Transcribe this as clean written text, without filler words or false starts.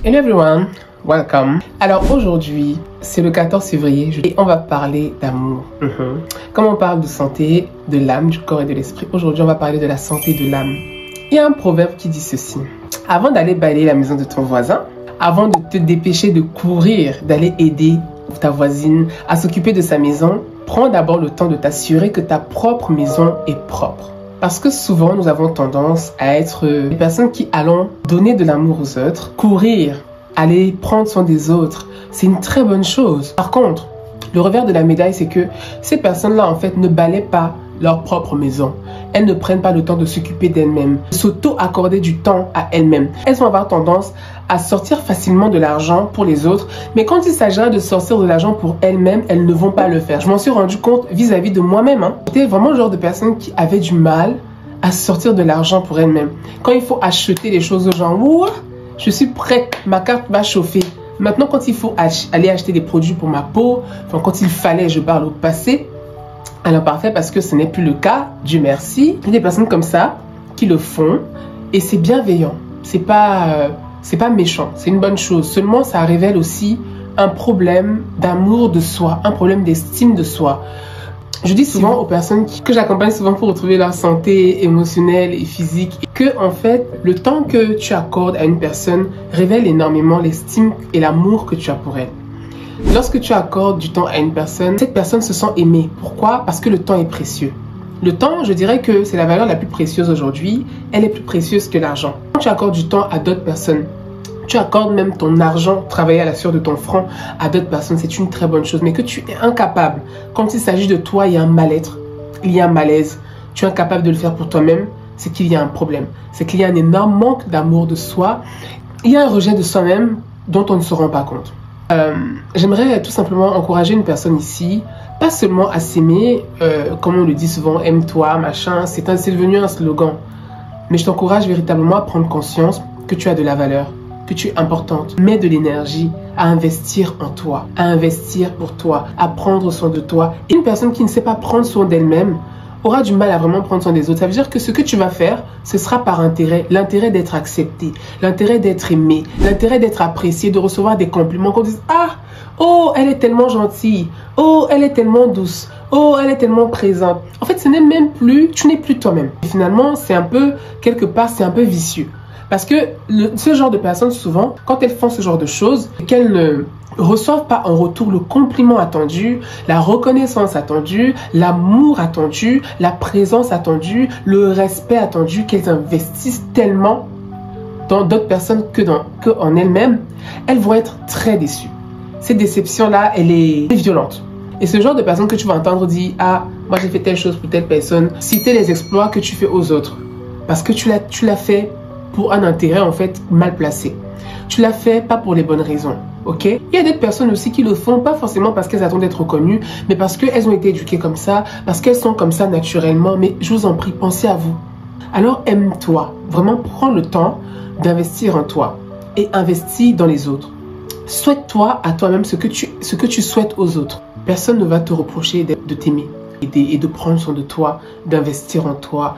Hello everyone, welcome. Alors aujourd'hui, c'est le 14 février et on va parler d'amour. Comme on parle de santé, de l'âme, du corps et de l'esprit, aujourd'hui on va parler de la santé de l'âme. Il y a un proverbe qui dit ceci. Avant d'aller balayer la maison de ton voisin, avant de te dépêcher de courir, d'aller aider ta voisine à s'occuper de sa maison, prends d'abord le temps de t'assurer que ta propre maison est propre. Parce que souvent, nous avons tendance à être des personnes qui allons donner de l'amour aux autres, courir, aller prendre soin des autres. C'est une très bonne chose. Par contre, le revers de la médaille, c'est que ces personnes-là, en fait, ne balaient pas leur propre maison. Elles ne prennent pas le temps de s'occuper d'elles-mêmes, de s'auto-accorder du temps à elles-mêmes. Elles vont avoir tendance à sortir facilement de l'argent pour les autres, mais quand il s'agira de sortir de l'argent pour elles-mêmes, elles ne vont pas le faire. Je m'en suis rendu compte vis-à-vis de moi-même. J'étais vraiment le genre de personne qui avait du mal à sortir de l'argent pour elle-même. Quand il faut acheter les choses aux gens, ouah, je suis prête, ma carte va chauffer. Maintenant, quand il faut aller acheter des produits pour ma peau, enfin, quand il fallait, je parle au passé, alors parfait, parce que ce n'est plus le cas, Dieu merci. Il y a des personnes comme ça qui le font et c'est bienveillant. C'est pas méchant, c'est une bonne chose. Seulement, ça révèle aussi un problème d'amour de soi, un problème d'estime de soi. Je dis souvent aux personnes que j'accompagne souvent pour retrouver leur santé émotionnelle et physique que en fait, le temps que tu accordes à une personne révèle énormément l'estime et l'amour que tu as pour elle. Lorsque tu accordes du temps à une personne, cette personne se sent aimée. Pourquoi? Parce que le temps est précieux. Le temps, je dirais que c'est la valeur la plus précieuse aujourd'hui. Elle est plus précieuse que l'argent. Quand tu accordes du temps à d'autres personnes, tu accordes même ton argent, travailler à la sueur de ton front à d'autres personnes, c'est une très bonne chose. Mais que tu es incapable, quand il s'agit de toi, il y a un mal-être, il y a un malaise, tu es incapable de le faire pour toi-même, c'est qu'il y a un problème. C'est qu'il y a un énorme manque d'amour de soi. Il y a un rejet de soi-même dont on ne se rend pas compte. J'aimerais tout simplement encourager une personne ici, pas seulement à s'aimer, comme on le dit souvent, aime-toi, machin, c'est devenu un slogan. Mais je t'encourage véritablement à prendre conscience que tu as de la valeur, que tu es importante. Mets de l'énergie à investir en toi, à investir pour toi, à prendre soin de toi. Et une personne qui ne sait pas prendre soin d'elle-même aura du mal à vraiment prendre soin des autres. Ça veut dire que ce que tu vas faire, ce sera par intérêt. L'intérêt d'être accepté, l'intérêt d'être aimé, l'intérêt d'être apprécié, de recevoir des compliments qu'on dise « Ah, oh, elle est tellement gentille. Oh, elle est tellement douce. Oh, elle est tellement présente. » En fait, ce n'est même plus, tu n'es plus toi-même. Et finalement, c'est un peu, quelque part, c'est un peu vicieux. Parce que ce genre de personnes, souvent, quand elles font ce genre de choses, qu'elles ne reçoivent pas en retour le compliment attendu, la reconnaissance attendue, l'amour attendu, la présence attendue, le respect attendu, qu'elles investissent tellement dans d'autres personnes que en elles-mêmes, elles vont être très déçues. Cette déception-là, elle est violente. Et ce genre de personne que tu vas entendre dire « Ah, moi j'ai fait telle chose pour telle personne », citer les exploits que tu fais aux autres. Parce que tu l'as fait pour un intérêt en fait mal placé. Tu l'as fait pas pour les bonnes raisons, ok? Il y a des personnes aussi qui le font pas forcément parce qu'elles attendent d'être reconnues, mais parce qu'elles ont été éduquées comme ça, parce qu'elles sont comme ça naturellement. Mais je vous en prie, pensez à vous. Alors aime-toi, vraiment prends le temps d'investir en toi et investis dans les autres. Souhaite-toi à toi-même ce que tu souhaites aux autres. Personne ne va te reprocher de t'aimer et de prendre soin de toi, d'investir en toi.